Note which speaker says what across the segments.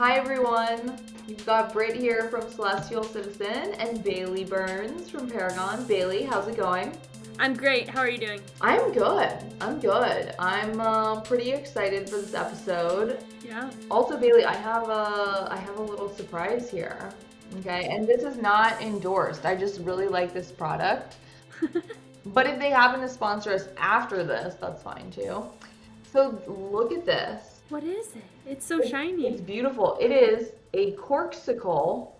Speaker 1: Hi everyone, you've got Britt here from Celestial Citizen and Bailey Burns from Paragon. Bailey, how's it going?
Speaker 2: I'm great. How are you doing?
Speaker 1: I'm good. I'm pretty excited for this episode.
Speaker 2: Yeah.
Speaker 1: Also, Bailey, I have a little surprise here. Okay, and this is not endorsed. I just really like this product. But if they happen to sponsor us after this, that's fine too. So look at this.
Speaker 2: What is it? It's so shiny.
Speaker 1: It's beautiful. It is a corksicle.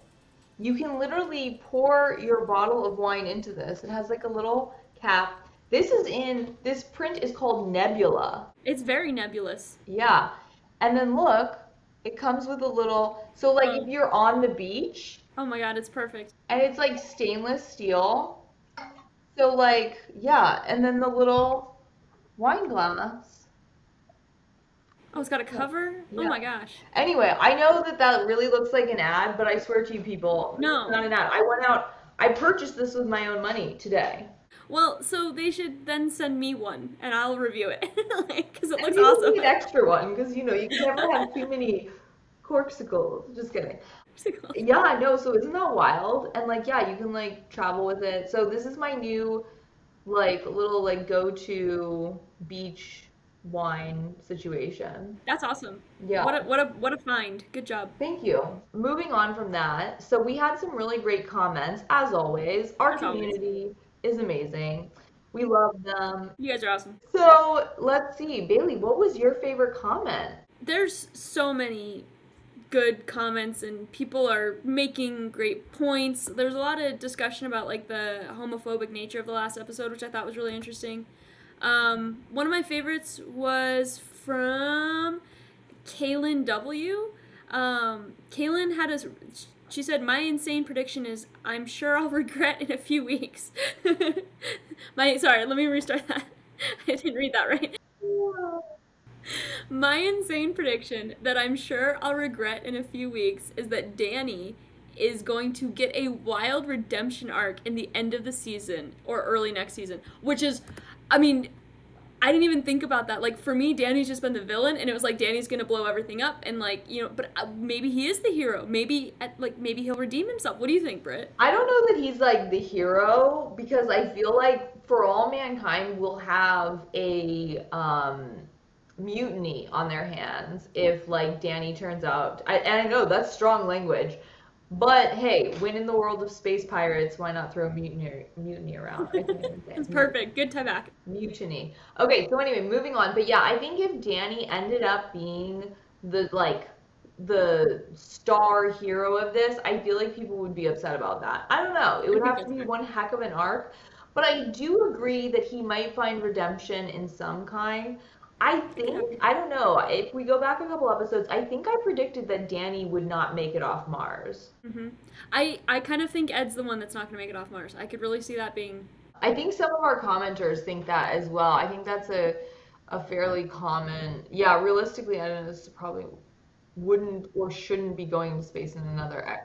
Speaker 1: You can literally pour your bottle of wine into this. It has like a little cap. This print is called Nebula.
Speaker 2: It's very nebulous.
Speaker 1: Yeah. And then look, it comes with a little, so like if you're on the beach
Speaker 2: Oh my god, it's perfect.
Speaker 1: and it's like stainless steel. So like, yeah, and then the little wine glass.
Speaker 2: Oh, it's got a cover? Oh
Speaker 1: Yeah.
Speaker 2: my gosh.
Speaker 1: Anyway, I know that really looks like an ad, but I swear to you people,
Speaker 2: No.
Speaker 1: it's not an ad. I purchased this with my own money today.
Speaker 2: Well, so they should then send me one and I'll review it. Because it
Speaker 1: And
Speaker 2: looks
Speaker 1: maybe
Speaker 2: awesome.
Speaker 1: an extra one, because you can never have too many corksicles. Just kidding. Yeah, no, so isn't that wild? And like, yeah, you can like travel with it. So this is my new like little like go-to beach wine situation.
Speaker 2: That's awesome.
Speaker 1: Yeah.
Speaker 2: What a find. Good job.
Speaker 1: Thank you. Moving on from that, so we had some really great comments, as always. Our
Speaker 2: As always.
Speaker 1: community is amazing. We love them.
Speaker 2: You guys are awesome.
Speaker 1: So let's see, Bailey, what was your favorite comment?
Speaker 2: There's so many good comments and people are making great points. There's a lot of discussion about like the homophobic nature of the last episode, which I thought was really interesting. One of my favorites was from Kaylin W. Kaylin she said, my insane prediction is, I'm sure I'll regret in a few weeks. Sorry, let me restart that. I didn't read that right. My insane prediction that I'm sure I'll regret in a few weeks is that Danny is going to get a wild redemption arc in the end of the season or early next season, which is, I mean, I didn't even think about that. Like, for me, Danny's just been the villain, and it was like Danny's gonna blow everything up, and like, but maybe he is the hero. Maybe he'll redeem himself. What do you think, Britt?
Speaker 1: I don't know that he's like the hero because I feel like For All Mankind will have a mutiny on their hands if like Danny turns out. And I know that's strong language. But hey, when in the world of space pirates, why not throw mutiny around? I can't even say
Speaker 2: It's
Speaker 1: it.
Speaker 2: perfect. Good time back.
Speaker 1: Mutiny. Okay, so anyway, moving on. But yeah, I think if Danny ended up being the star hero of this, I feel like people would be upset about that. I don't know. It would have to be one heck of an arc. But I do agree that he might find redemption in some kind. I think, I don't know, if we go back a couple episodes, I think I predicted that Danny would not make it off Mars.
Speaker 2: hmm I kind of think Ed's the one that's not going to make it off Mars. I could really see that being.
Speaker 1: I think some of our commenters think that as well. I think that's a fairly common, yeah, realistically, I don't know, this probably wouldn't or shouldn't be going to space in another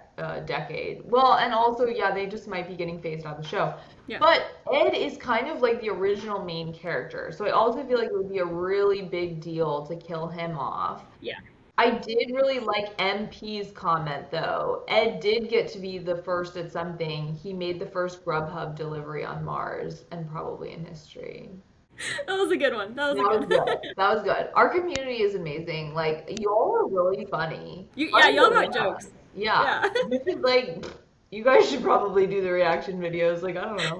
Speaker 1: decade. Well, and also, yeah, they just might be getting phased out of the show.
Speaker 2: Yeah.
Speaker 1: But Ed is kind of like the original main character, so I also feel like it would be a really big deal to kill him off.
Speaker 2: Yeah.
Speaker 1: I did really like MP's comment though. Ed did get to be the first at something. He made the first Grubhub delivery on Mars and probably in history.
Speaker 2: That was a good one. That was
Speaker 1: That
Speaker 2: a
Speaker 1: was
Speaker 2: good
Speaker 1: good. That was good. Our community is amazing. Like y'all are really funny.
Speaker 2: Y'all got jokes.
Speaker 1: Yeah.
Speaker 2: Yeah.
Speaker 1: You should like you guys should probably do the reaction videos. Like I don't know.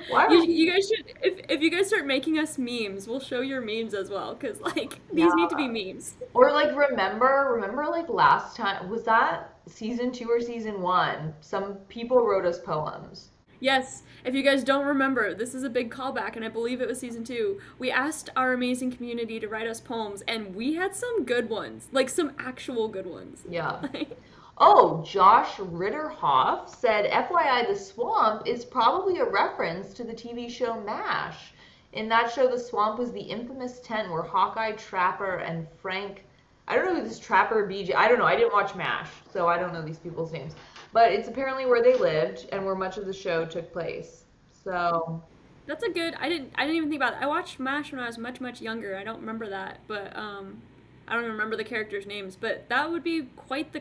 Speaker 1: Why are
Speaker 2: You guys should, if you guys start making us memes, we'll show your memes as well, because like these need to be memes.
Speaker 1: Or like remember like last time was that season 2 or season 1? Some people wrote us poems.
Speaker 2: Yes, if you guys don't remember, this is a big callback, and I believe it was season 2. We asked our amazing community to write us poems, and we had some good ones, like some actual good ones.
Speaker 1: Yeah. Oh, Josh Ritterhoff said, FYI, the swamp is probably a reference to the TV show MASH. In that show, the swamp was the infamous tent where Hawkeye, Trapper, and Frank, I don't know who this Trapper, BJ, I don't know, I didn't watch MASH, so I don't know these people's names. But it's apparently where they lived and where much of the show took place. So
Speaker 2: That's a good. I didn't even think about it. I watched MASH when I was much younger. I don't remember that, but I don't even remember the characters' names, but that would be quite the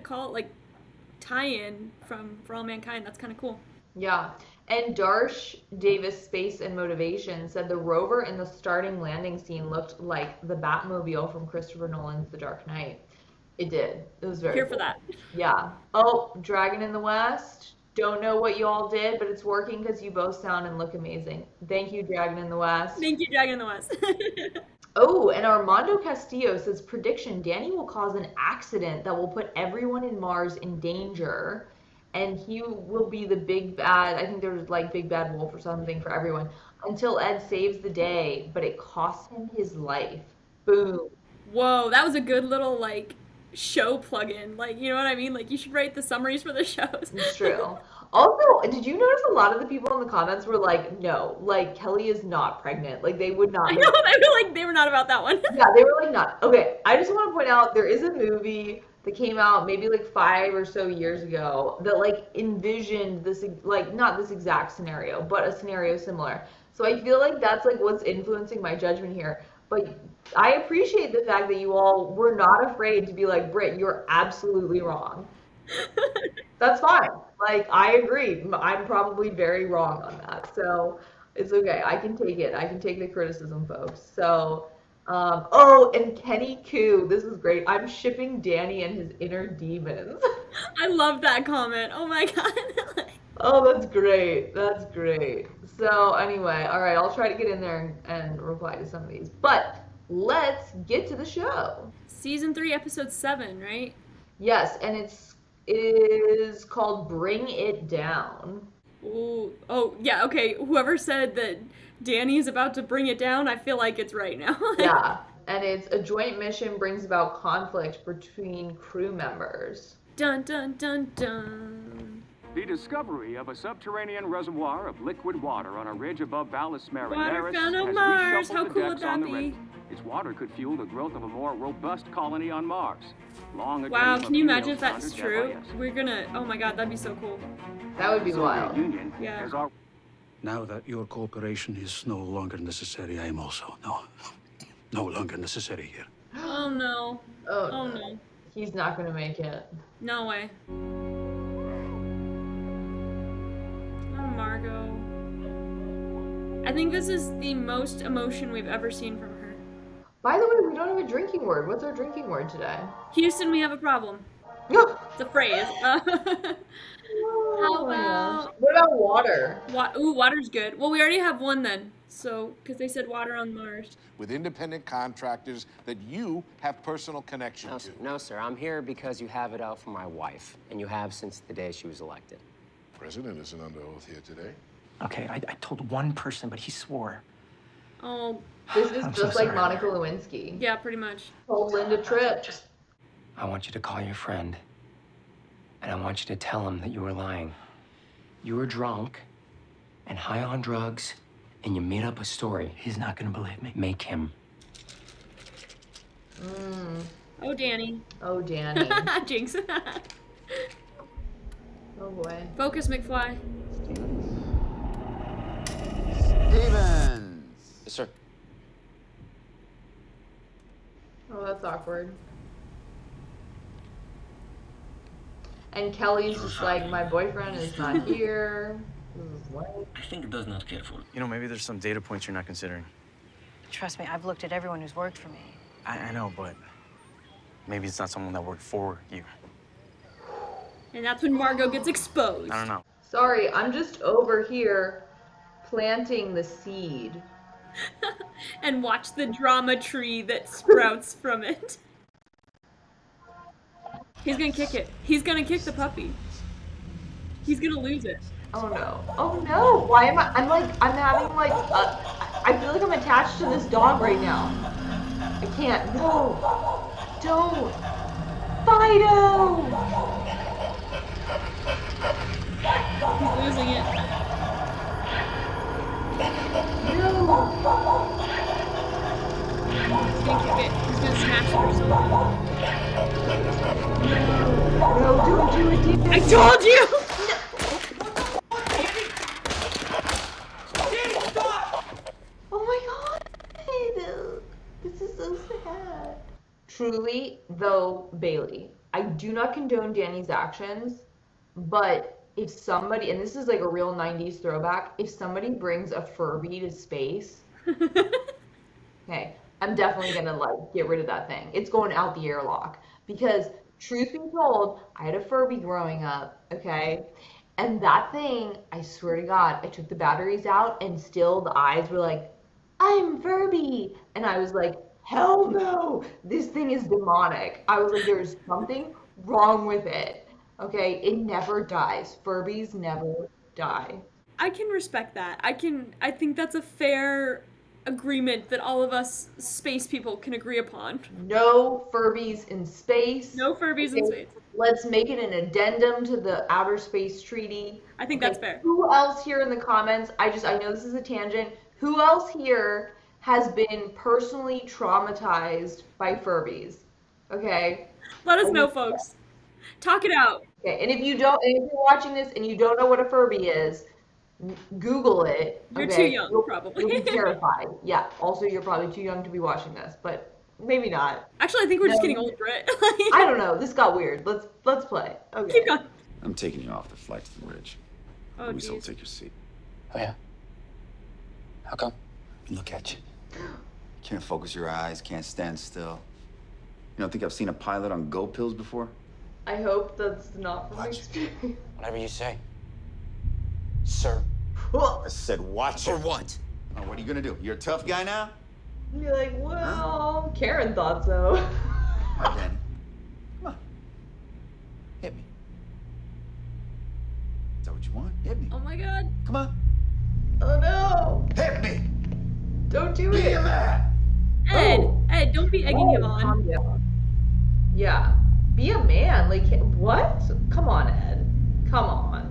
Speaker 2: tie-in from For All Mankind. That's kind of cool.
Speaker 1: Yeah. And Darsh Davis Space and Motivation said the rover in the starting landing scene looked like the Batmobile from Christopher Nolan's The Dark Knight. It did. It was very
Speaker 2: Here
Speaker 1: cool.
Speaker 2: for that.
Speaker 1: Yeah. Oh, Dragon in the West. Don't know what you all did, but it's working because you both sound and look amazing. Thank you, Dragon in the West.
Speaker 2: Thank you, Dragon in the West.
Speaker 1: Oh, and Armando Castillo says prediction, Danny will cause an accident that will put everyone in Mars in danger. And he will be the big bad, I think there's like big bad wolf or something for everyone, until Ed saves the day, but it costs him his life. Boom.
Speaker 2: Whoa, that was a good little show plug-in. You know what I mean? You should write the summaries for the shows.
Speaker 1: It's true. Also, did you notice a lot of the people in the comments were like, no, Kelly is not pregnant. They would not.
Speaker 2: I know, they were not about that one.
Speaker 1: Yeah, they were not. Okay, I just want to point out there is a movie that came out maybe 5 or so years ago that envisioned this, not this exact scenario, but a scenario similar. So I feel like that's what's influencing my judgment here. But I appreciate the fact that you all were not afraid to be like, Britt, you're absolutely wrong. That's fine. I agree. I'm probably very wrong on that. So it's okay. I can take it. I can take the criticism, folks. So, oh, and Kenny Koo, this is great. I'm shipping Danny and his inner demons.
Speaker 2: I love that comment. Oh my god.
Speaker 1: Oh, that's great. That's great. So anyway, all right, I'll try to get in there and reply to some of these. But let's get to the show.
Speaker 2: Season 3, episode 7, right?
Speaker 1: Yes, and it is called Bring It Down.
Speaker 2: Ooh. Oh, yeah, okay. Whoever said that Danny is about to bring it down, I feel like it's right now.
Speaker 1: Yeah, and it's a joint mission brings about conflict between crew members.
Speaker 2: Dun, dun, dun, dun.
Speaker 3: The discovery of a subterranean reservoir of liquid water on a ridge above Valles Marineris
Speaker 2: Water found on
Speaker 3: has
Speaker 2: Mars.
Speaker 3: reshuffled
Speaker 2: How
Speaker 3: the
Speaker 2: cool
Speaker 3: decks
Speaker 2: would
Speaker 3: on
Speaker 2: that
Speaker 3: the
Speaker 2: be?
Speaker 3: Red. Its water could fuel the growth of a more robust colony on Mars. Long a
Speaker 2: Wow,
Speaker 3: dream
Speaker 2: can you
Speaker 3: of
Speaker 2: imagine if
Speaker 3: Helios
Speaker 2: that's
Speaker 3: founder
Speaker 2: true?
Speaker 3: Jeff Ice.
Speaker 2: We're gonna, oh my god, that'd be so cool.
Speaker 1: That would be
Speaker 3: Soviet
Speaker 1: wild.
Speaker 3: Union
Speaker 2: Yeah.
Speaker 3: has al-
Speaker 4: Now that your cooperation is no longer necessary, I am also no longer necessary here.
Speaker 2: Oh no.
Speaker 1: Oh,
Speaker 2: Oh
Speaker 1: no.
Speaker 2: no.
Speaker 1: He's not going to make it.
Speaker 2: No way. Oh, Margot. I think this is the most emotion we've ever seen from her.
Speaker 1: By the way, we don't have a drinking word. What's our drinking word today?
Speaker 2: Houston, we have a problem. It's a phrase. How about...
Speaker 1: What about water?
Speaker 2: Ooh, water's good. Well, we already have one then. So, because they said water on Mars.
Speaker 5: With independent contractors that you have personal connection to.
Speaker 6: No, sir. I'm here because you have it out for my wife, and you have since the day she was elected.
Speaker 5: President isn't under oath here today.
Speaker 7: Okay, I told one person, but he swore.
Speaker 2: Oh,
Speaker 1: This is
Speaker 7: I'm
Speaker 1: just
Speaker 7: so
Speaker 1: like
Speaker 7: sorry.
Speaker 1: Monica Lewinsky.
Speaker 2: yeah, pretty much.
Speaker 1: Told Linda Tripp.
Speaker 6: I want you to call your friend, and I want you to tell him that you were lying. You were drunk and high on drugs, and you made up a story.
Speaker 7: He's not gonna believe me.
Speaker 6: Make him.
Speaker 2: Oh, Danny.
Speaker 1: Oh, Danny.
Speaker 2: Jinx.
Speaker 1: Oh, boy.
Speaker 2: Focus, McFly.
Speaker 8: Stevens!
Speaker 6: Yes, sir.
Speaker 1: Oh, that's awkward. And Kelly's just like, my boyfriend is not here. This is lame.
Speaker 9: I think it does not careful.
Speaker 10: You know, maybe there's some data points you're not considering.
Speaker 11: Trust me, I've looked at everyone who's worked for me.
Speaker 10: I know, but maybe it's not someone that worked for you.
Speaker 2: And that's when Margot gets exposed.
Speaker 10: I don't know.
Speaker 1: Sorry, I'm just over here planting the seed.
Speaker 2: And watch the drama tree that sprouts from it. He's gonna kick it. He's gonna kick the puppy. He's gonna lose it.
Speaker 1: Oh no. Oh no. Why am I'm having I feel like I'm attached to this dog right now. I can't. No. Don't. Fido.
Speaker 2: He's losing it.
Speaker 1: No.
Speaker 2: He's gonna kick it. He's gonna smash it or something.
Speaker 1: No, don't do it, dear.
Speaker 2: I told you!
Speaker 1: Oh my god. This is so sad. Truly, though, Bailey, I do not condone Danny's actions, but if somebody, and this is like a real 90s throwback, if somebody brings a Furby to space, okay, I'm definitely gonna like get rid of that thing. It's going out the airlock. Because truth be told, I had a Furby growing up, okay? And that thing, I swear to God, I took the batteries out and still the eyes were like, I'm Furby. And I was like, hell no, this thing is demonic. I was like, there's something wrong with it. Okay, it never dies. Furbies never die.
Speaker 2: I can respect that. I think that's a fair agreement that all of us space people can agree upon.
Speaker 1: No Furbies in space.
Speaker 2: No Furbies in space.
Speaker 1: Let's make it an addendum to the Outer Space Treaty.
Speaker 2: I think that's fair.
Speaker 1: Who else here in the comments, I know this is a tangent, who else here has been personally traumatized by Furbies? Okay?
Speaker 2: Let us know, folks. Talk it out.
Speaker 1: Okay, and if you're watching this and you don't know what a Furby is, Google it.
Speaker 2: You're
Speaker 1: okay?
Speaker 2: too young, probably.
Speaker 1: You'll be terrified. Yeah, also you're probably too young to be watching this, but maybe not.
Speaker 2: Actually, I think we're just getting old, Britt.
Speaker 1: I don't know. This got weird. Let's play. Okay.
Speaker 2: Keep going.
Speaker 8: I'm taking you off the flight to the ridge.
Speaker 2: Oh,
Speaker 8: Louisa will
Speaker 2: geez.
Speaker 8: take your seat.
Speaker 6: Oh, yeah? How come?
Speaker 8: Look at you. Can't focus your eyes, can't stand still. You don't think I've seen a pilot on Go pills before?
Speaker 1: I hope that's not from
Speaker 8: Watch.
Speaker 1: experience.
Speaker 6: Whatever you say. Sir.
Speaker 8: I said watch
Speaker 6: For
Speaker 8: it.
Speaker 6: what?
Speaker 8: Oh, what are you gonna do? You're a tough guy now?
Speaker 1: You're like, well, Karen thought so.
Speaker 8: All right, then. Come on. Hit me. Is that what you want? Hit me.
Speaker 2: Oh my god.
Speaker 8: Come on.
Speaker 1: Oh no!
Speaker 8: Hit me.
Speaker 1: Don't do
Speaker 8: Be
Speaker 1: it.
Speaker 8: a man.
Speaker 2: Ed, don't be egging him on.
Speaker 1: Calm down. Yeah. Be a man. Like, what? Come on, Ed. Come on.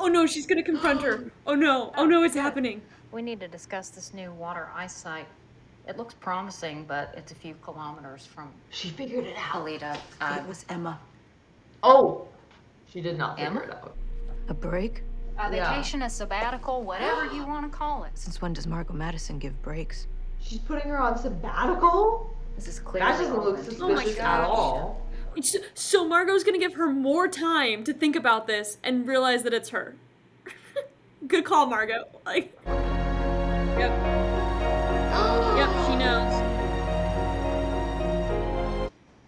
Speaker 2: Oh no, she's gonna confront her. Oh no, it's happening.
Speaker 11: We need to discuss this new water ice site. It looks promising, but it's a few kilometers from
Speaker 1: She figured it out.
Speaker 11: Alita.
Speaker 9: It was Emma.
Speaker 1: Oh! She did not figure
Speaker 11: Emma?
Speaker 1: it out.
Speaker 9: A break?
Speaker 11: A
Speaker 1: Yeah.
Speaker 11: vacation, a sabbatical, whatever you want to call it.
Speaker 9: Since when does Margot Madison give breaks?
Speaker 1: She's putting her on sabbatical?
Speaker 11: This is clearly
Speaker 1: That doesn't
Speaker 11: all
Speaker 1: look
Speaker 11: meant to be
Speaker 1: suspicious at
Speaker 11: staged.
Speaker 1: all.
Speaker 2: So Margot's gonna give her more time to think about this and realize that it's her. Good call, Margot. Like, yep, she knows.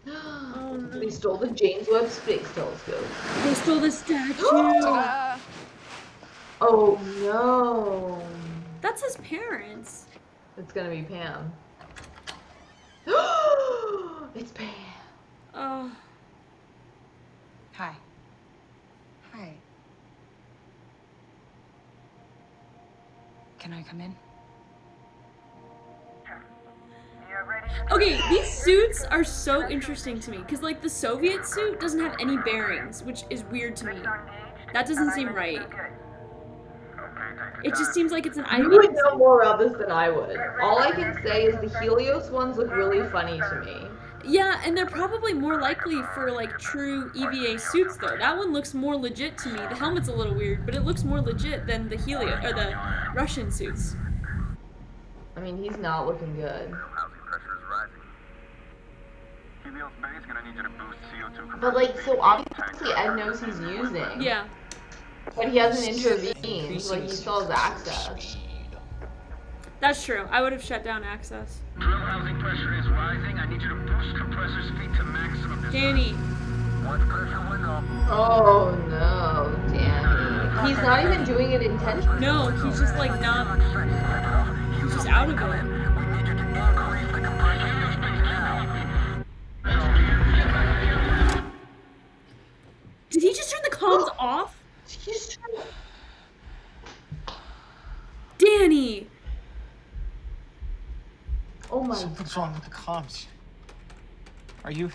Speaker 2: Oh no.
Speaker 1: They stole the James Webb Space Telescope.
Speaker 2: They stole the statue.
Speaker 1: Oh no.
Speaker 2: That's his parents.
Speaker 1: It's gonna be Pam. It's Pam.
Speaker 2: Oh.
Speaker 11: Hi. Hi. Can I come in?
Speaker 2: Okay, these suits are so interesting to me because, like, the Soviet suit doesn't have any bearings, which is weird to me. That doesn't seem right. It just seems like it's an
Speaker 1: You
Speaker 2: IV.
Speaker 1: would know more about this than I would. All I can say is the Helios ones look really funny to me.
Speaker 2: Yeah, and they're probably more likely for, like, true EVA suits, though. That one looks more legit to me. The helmet's a little weird, but it looks more legit than the the Russian suits.
Speaker 1: I mean, he's not looking good.
Speaker 3: Housing pressure is rising. Helios Bay is gonna need you to boost CO2
Speaker 1: But like, so obviously Ed knows he's using.
Speaker 2: Yeah.
Speaker 1: But he hasn't intervened. Like, he still has access.
Speaker 2: That's true. I would have shut down access.
Speaker 3: Drill housing pressure is rising. I need you to boost compressor speed to maximum.
Speaker 2: Danny.
Speaker 3: Once pressure went up.
Speaker 1: Oh no, Danny. He's not even doing it intentionally.
Speaker 2: No, he's just, like, not. He's just out of it.
Speaker 3: We need you to increase the compressor speed now.
Speaker 2: Did he just turn the comms off?
Speaker 1: He's trying.
Speaker 2: Danny!
Speaker 1: Oh my.
Speaker 10: Something's wrong with the comms. Are you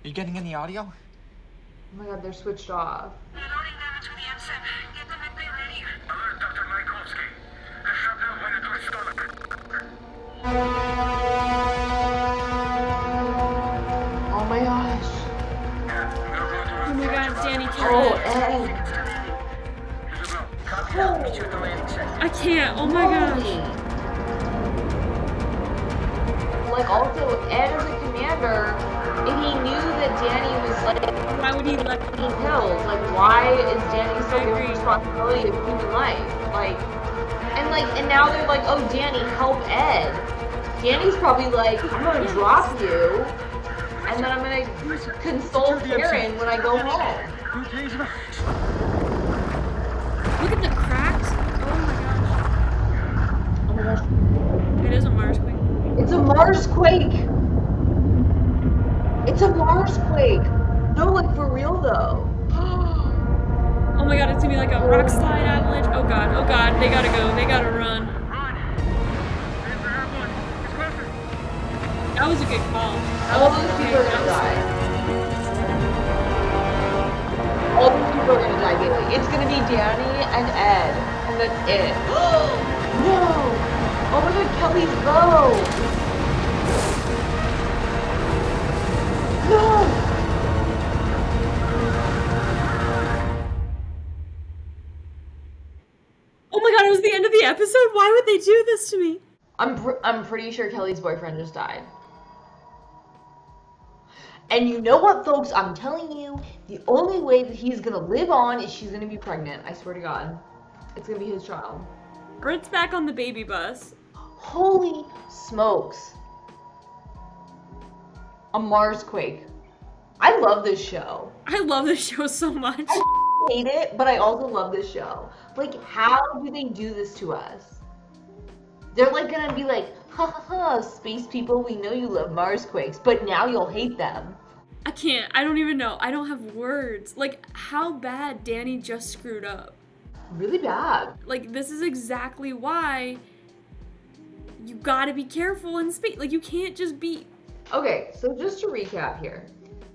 Speaker 10: getting any audio?
Speaker 1: Oh my god, they're switched off.
Speaker 3: Reloading damage with the M7. Get them at bay ready. Alert Dr. Maikovsky. The shutdown went into his stomach.
Speaker 1: Oh my gosh.
Speaker 2: Oh my god, Danny
Speaker 1: Oh,
Speaker 2: can't.
Speaker 1: Ed.
Speaker 2: I can't. Oh my gosh.
Speaker 1: like, also, Ed as a commander, if he knew that Danny was, like,
Speaker 2: Why would he let
Speaker 1: taking pills, like, why is Danny still given responsibility of human life? Like, and now they're like, oh, Danny, help Ed. Danny's probably like, I'm gonna drop you, and then I'm gonna console Karen when I go home.
Speaker 2: Look at the cracks. Oh my gosh. It is a Mars quake.
Speaker 1: It's a Mars quake. It's a Mars quake. No, like for real though.
Speaker 2: Oh my god, it's gonna be like a rock slide avalanche. Oh god, they gotta go, they gotta run. That was a good call.
Speaker 1: All those people are gonna die. All those people are gonna die, Bailey. It's gonna be Danny and Ed, and that's it. No! Oh my god, Kelly's bow! No!
Speaker 2: Oh my god, it was the end of the episode? Why would they do this to me?
Speaker 1: I'm pretty sure Kelly's boyfriend just died. And you know what, folks? I'm telling you, the only way that he's gonna live on is she's gonna be pregnant. I swear to God. It's gonna be his child.
Speaker 2: Britt's back on the baby bus.
Speaker 1: Holy smokes. A Mars quake. I love this show.
Speaker 2: I love this show so much.
Speaker 1: I hate it, but I also love this show. Like, how do they do this to us? They're like gonna be like, ha ha ha, space people, we know you love Mars quakes, but now you'll hate them.
Speaker 2: I can't. I don't even know. I don't have words. Like, how bad Danny just screwed up.
Speaker 1: Really bad.
Speaker 2: Like, this is exactly why you gotta be careful in space. Like, you can't just be...
Speaker 1: Okay, so just to recap here.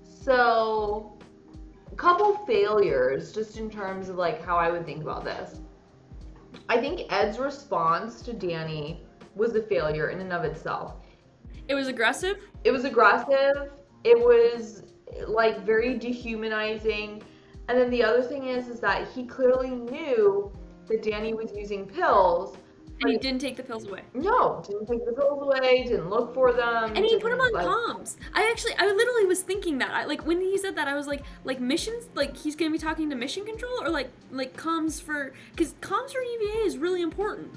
Speaker 1: So, a couple failures, just in terms of like how I would think about this. I think Ed's response to Danny was a failure in and of itself.
Speaker 2: It was aggressive?
Speaker 1: It was aggressive. It was like very dehumanizing. And then the other thing is that he clearly knew that Danny was using pills.
Speaker 2: And he didn't take the pills away.
Speaker 1: No, didn't take the pills away, didn't look for them.
Speaker 2: And he put them on comms. I literally was thinking that. Like, when he said that, I was like missions, like, he's gonna be talking to mission control, or like comms for, because comms for EVA is really important,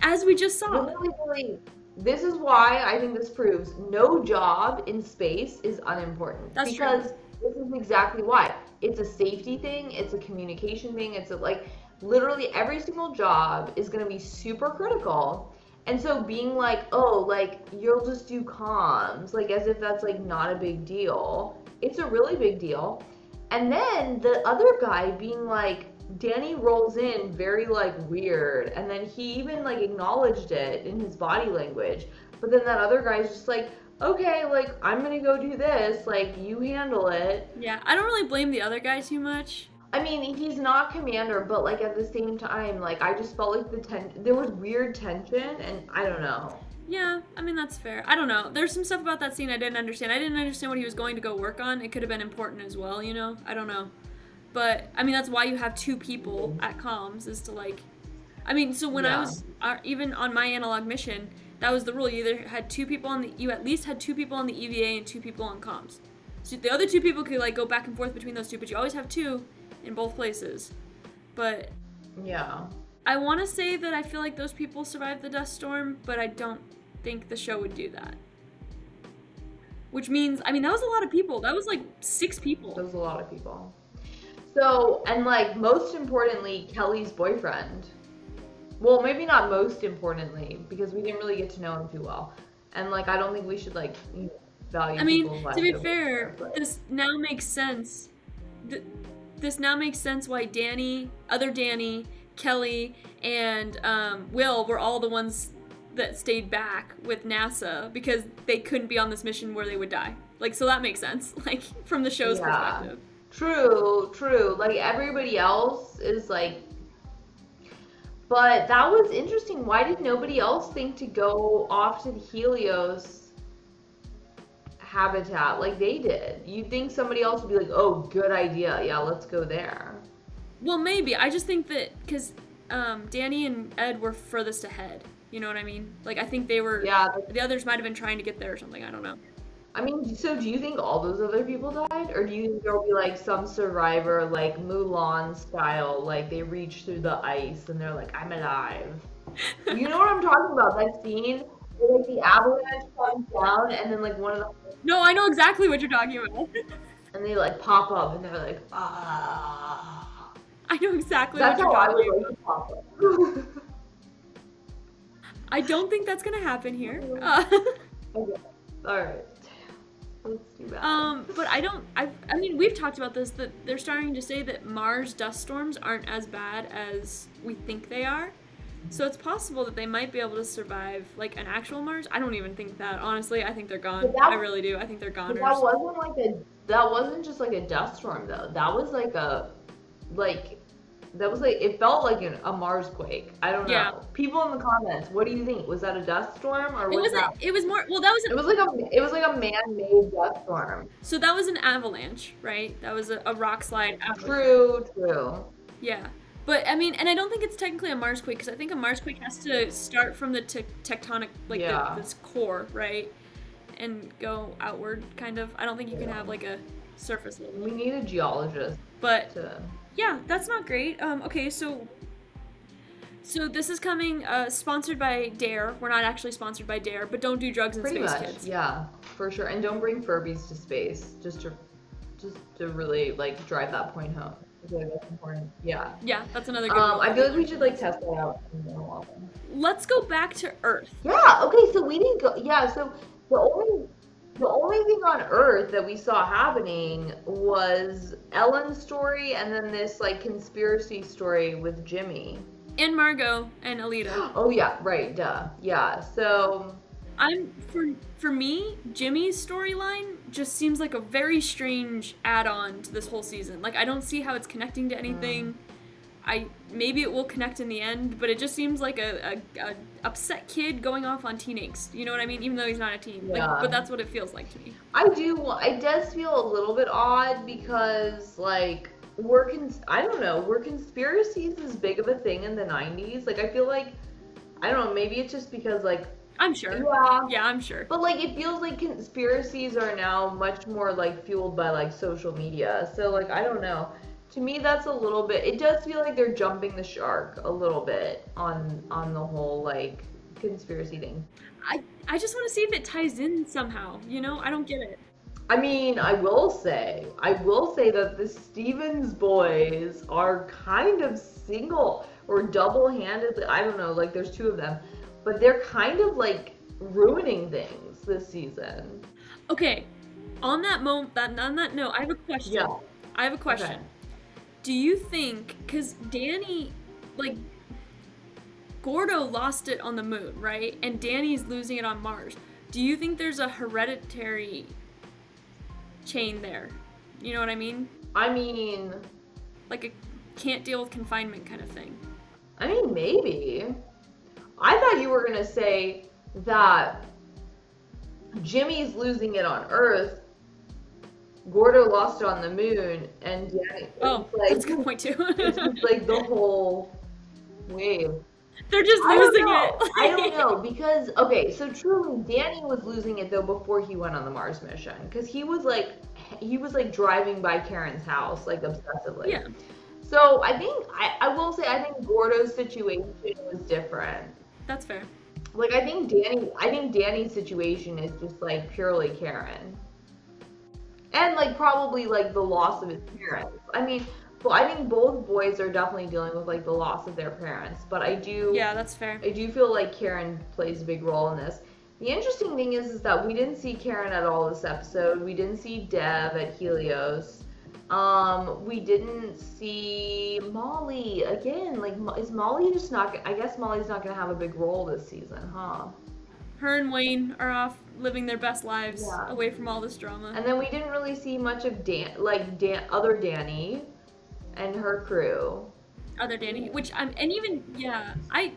Speaker 2: as we just saw.
Speaker 1: Really, this is why I think this proves no job in space is unimportant.
Speaker 2: That's
Speaker 1: because
Speaker 2: true.
Speaker 1: This is exactly why. It's a safety thing, it's a communication thing, it's a, like, literally every single job is going to be super critical. And so being like, oh, like, you'll just do comms, like, as if that's, like, not a big deal. It's a really big deal. And then the other guy being like, Danny rolls in very, like, weird. And then he even, like, acknowledged it in his body language. But then that other guy's just like, okay, like, I'm going to go do this. Like, you handle it.
Speaker 2: Yeah, I don't really blame the other guy too much.
Speaker 1: I mean, he's not commander, but, like, at the same time, like, I just felt like there was weird tension, and I don't know.
Speaker 2: Yeah, I mean, that's fair. I don't know. There's some stuff about that scene I didn't understand. I didn't understand what he was going to go work on. It could have been important as well, you know? I don't know. But, I mean, that's why you have two people at comms, is to, like... I mean, so when I was, even on my analog mission, that was the rule. You either had two people on the... You at least had two people on the EVA and two people on comms. So the other two people could, like, go back and forth between those two, but you always have two in both places. But
Speaker 1: yeah,
Speaker 2: I want to say that I feel like those people survived the dust storm, but I don't think the show would do that. Which means, I mean, that was a lot of people. That was like 6 people.
Speaker 1: That was a lot of people. So, and like, most importantly, Kelly's boyfriend. Well, maybe not most importantly, because we didn't really get to know him too well. And like, I don't think we should, like, value.
Speaker 2: I mean,
Speaker 1: people's
Speaker 2: to be
Speaker 1: lives
Speaker 2: fair,
Speaker 1: but
Speaker 2: this now makes sense. This now makes sense why Danny, Kelly, and Will were all the ones that stayed back with NASA, because they couldn't be on this mission where they would die. Like, so that makes sense, like, from the show's perspective.
Speaker 1: True. Like, everybody else is like... But that was interesting. Why did nobody else think to go off to the Helios habitat like they did? You'd think somebody else would be like, oh, good idea, yeah, let's go there.
Speaker 2: Well, maybe. I just think that because Danny and Ed were furthest ahead. You know what I mean? Like, I think they were, the others might have been trying to get there or something. I don't know.
Speaker 1: I mean, so do you think all those other people died? Or do you think there'll be like some survivor, like Mulan style, like they reach through the ice and they're like, I'm alive? You know what I'm talking about? That scene where like the avalanche comes down and then like one of the.
Speaker 2: No, I know exactly what you're talking about.
Speaker 1: And they like pop up and they're like, ah.
Speaker 2: I know exactly
Speaker 1: That's
Speaker 2: what you're
Speaker 1: how I
Speaker 2: talking
Speaker 1: would
Speaker 2: about.
Speaker 1: like to pop up.
Speaker 2: I don't think that's gonna happen here.
Speaker 1: Okay. Alright. Let's do that.
Speaker 2: But I mean, we've talked about this, that they're starting to say that Mars dust storms aren't as bad as we think they are. So it's possible that they might be able to survive like an actual Mars. I don't even think that, honestly. I think they're gone. I really do. I think they're goners.
Speaker 1: That wasn't just like a dust storm though. That was it felt like a Mars quake. I don't know.
Speaker 2: Yeah.
Speaker 1: People in the comments, what do you think? Was that a dust storm or was that?
Speaker 2: It was more. Well, that was.
Speaker 1: It was like a man-made dust storm.
Speaker 2: So that was an avalanche, right? That was a rock slide avalanche.
Speaker 1: True.
Speaker 2: Yeah. But I mean, and I don't think it's technically a Mars quake because I think a Mars quake has to start from the tectonic, like this core, right, and go outward, kind of. I don't think you can have like a surface level.
Speaker 1: We need a geologist.
Speaker 2: But yeah, that's not great. Okay, so this is coming sponsored by Dare. We're not actually sponsored by Dare, but don't do drugs in space, kids.
Speaker 1: Yeah, for sure. And don't bring Furbies to space, just to really like drive that point home. I feel like that's important. Yeah.
Speaker 2: Yeah, that's another good one.
Speaker 1: I feel like we should like test that out.
Speaker 2: Let's go back to Earth.
Speaker 1: Yeah. Okay. So we didn't go. Yeah. So the only thing on Earth that we saw happening was Ellen's story, and then this like conspiracy story with Jimmy
Speaker 2: and Margot and Alita.
Speaker 1: Oh yeah. Right. Duh. Yeah. So.
Speaker 2: For me, Jimmy's storyline just seems like a very strange add-on to this whole season. Like, I don't see how it's connecting to anything. Maybe it will connect in the end, but it just seems like a upset kid going off on teen angst. You know what I mean? Even though he's not a teen.
Speaker 1: Yeah.
Speaker 2: Like, but that's what it feels like to me.
Speaker 1: It does feel a little bit odd because like were conspiracies as big of a thing in the 90s? Like I feel like I don't know, maybe it's just because like
Speaker 2: I'm sure. Yeah, I'm sure.
Speaker 1: But like it feels like conspiracies are now much more like fueled by like social media. So like I don't know. To me that's a little bit, it does feel like they're jumping the shark a little bit on the whole like conspiracy thing.
Speaker 2: I just want to see if it ties in somehow, you know? I don't get it.
Speaker 1: I mean, I will say that the Stevens boys are kind of single or double-handedly, I don't know, like there's two of them. But they're kind of like ruining things this season.
Speaker 2: Okay, on that note, I have a question.
Speaker 1: Yeah.
Speaker 2: I have a question. Okay. Do you think, because Danny, like, Gordo lost it on the moon, right? And Danny's losing it on Mars. Do you think there's a hereditary chain there? You know what I mean?
Speaker 1: I mean...
Speaker 2: Like a can't deal with confinement kind of thing.
Speaker 1: I mean, maybe. I thought you were going to say that Jimmy's losing it on Earth, Gordo lost it on the moon, and Danny...
Speaker 2: Oh, like, that's a good point, too.
Speaker 1: It's like the whole wave.
Speaker 2: They're just losing it.
Speaker 1: I don't know, because, okay, so truly, Danny was losing it, though, before he went on the Mars mission, because he was, like, driving by Karen's house, like, obsessively.
Speaker 2: Yeah.
Speaker 1: So, I think, I will say, I think Gordo's situation was different.
Speaker 2: That's fair.
Speaker 1: Like, I think Danny's situation is just, like, purely Karen. And, like, probably, like, the loss of his parents. I mean, well, I think both boys are definitely dealing with, like, the loss of their parents. But I do...
Speaker 2: Yeah, that's fair.
Speaker 1: I do feel like Karen plays a big role in this. The interesting thing is that we didn't see Karen at all this episode. We didn't see Dev at Helios. We didn't see Molly again. Like, is Molly just not? I guess Molly's not gonna have a big role this season, huh?
Speaker 2: Her and Wayne are off living their best lives away from all this drama.
Speaker 1: And then we didn't really see much of other Danny and her crew.
Speaker 2: Other Danny,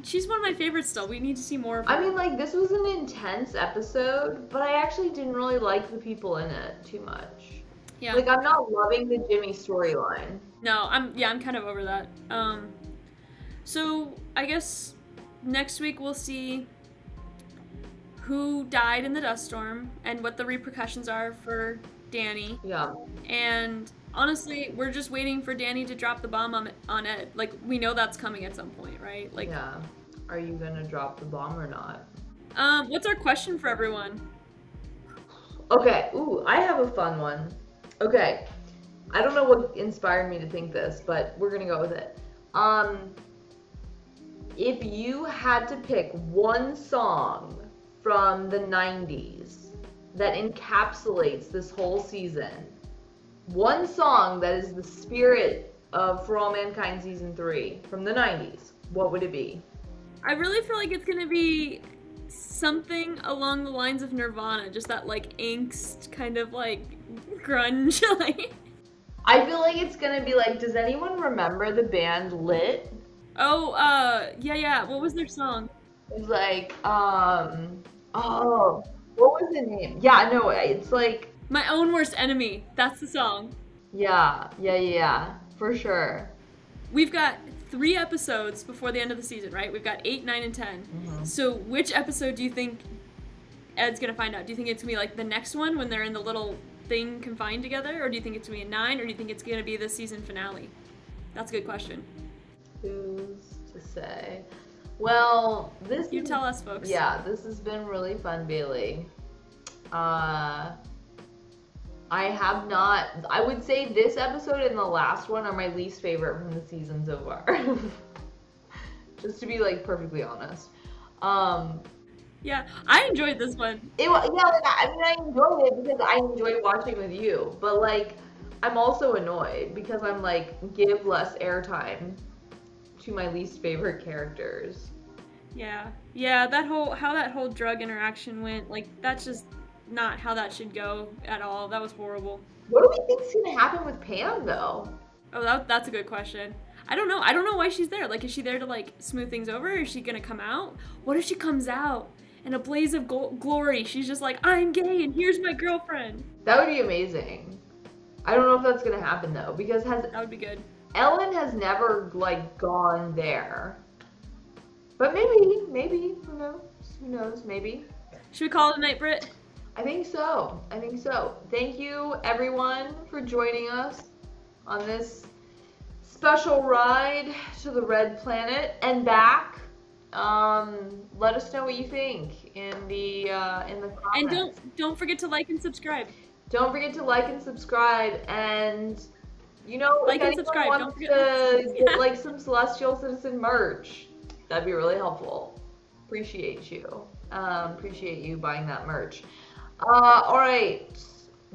Speaker 2: she's one of my favorites still. We need to see more of her.
Speaker 1: I mean, like, this was an intense episode, but I actually didn't really like the people in it too much.
Speaker 2: Yeah.
Speaker 1: Like, I'm not loving the Jimmy storyline.
Speaker 2: No, I'm kind of over that. So I guess next week we'll see who died in the dust storm and what the repercussions are for Danny.
Speaker 1: Yeah.
Speaker 2: And honestly, we're just waiting for Danny to drop the bomb on Ed. Like, we know that's coming at some point, right? Like,
Speaker 1: yeah. Are you gonna drop the bomb or not?
Speaker 2: What's our question for everyone?
Speaker 1: Okay. Ooh, I have a fun one. Okay. I don't know what inspired me to think this, but we're gonna go with it. If you had to pick one song from the 90s that encapsulates this whole season, one song that is the spirit of For All Mankind Season 3 from the 90s, what would it be?
Speaker 2: I really feel like it's gonna be something along the lines of Nirvana, just that like angst kind of like grunge. Like,
Speaker 1: I feel like it's gonna be like, does anyone remember the band Lit?
Speaker 2: oh, yeah. What was their song?
Speaker 1: It was like, oh, what was the name? Yeah, no, it's like,
Speaker 2: My Own Worst Enemy. That's the song.
Speaker 1: yeah, for sure.
Speaker 2: We've got 3 episodes before the end of the season, right? We've got 8, 9, and 10.
Speaker 1: Mm-hmm.
Speaker 2: So which episode do you think Ed's gonna find out? Do you think it's gonna be like the next one when they're in the little thing confined together? Or do you think it's gonna be a 9? Or do you think it's gonna be the season finale? That's a good question.
Speaker 1: Who's to say? Well,
Speaker 2: You tell us, folks.
Speaker 1: Yeah, this has been really fun, Bailey. I would say this episode and the last one are my least favorite from the season so far. Just to be like perfectly honest.
Speaker 2: Yeah, I enjoyed this one.
Speaker 1: I enjoyed it because I enjoyed watching with you. But like, I'm also annoyed because I'm like, give less airtime to my least favorite characters.
Speaker 2: Yeah, how that whole drug interaction went, like, that's just not how that should go at all. That was horrible.
Speaker 1: What do we think's gonna happen with Pam though?
Speaker 2: Oh, that's a good question. I don't know why she's there. Like, is she there to like smooth things over? Or is she gonna come out? What if she comes out in a blaze of glory? She's just like, I'm gay and here's my girlfriend.
Speaker 1: That would be amazing. I don't know if that's gonna happen though, because
Speaker 2: that would be good.
Speaker 1: Ellen has never like gone there. But maybe, who knows, maybe.
Speaker 2: Should we call it a night, Britt?
Speaker 1: I think so. Thank you everyone for joining us on this special ride to the Red Planet and back. Let us know what you think in the comments.
Speaker 2: And don't forget to like and subscribe.
Speaker 1: Don't forget to like and subscribe, and
Speaker 2: like and subscribe. Don't forget
Speaker 1: to get like some Celestial Citizen merch. That'd be really helpful. Appreciate you. Appreciate you buying that merch. All right,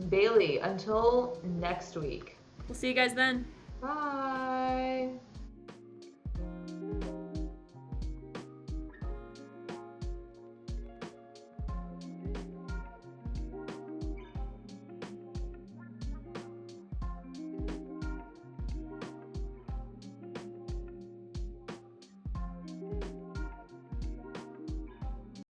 Speaker 1: Bailey. Until next week.
Speaker 2: We'll see you guys then.
Speaker 1: Bye.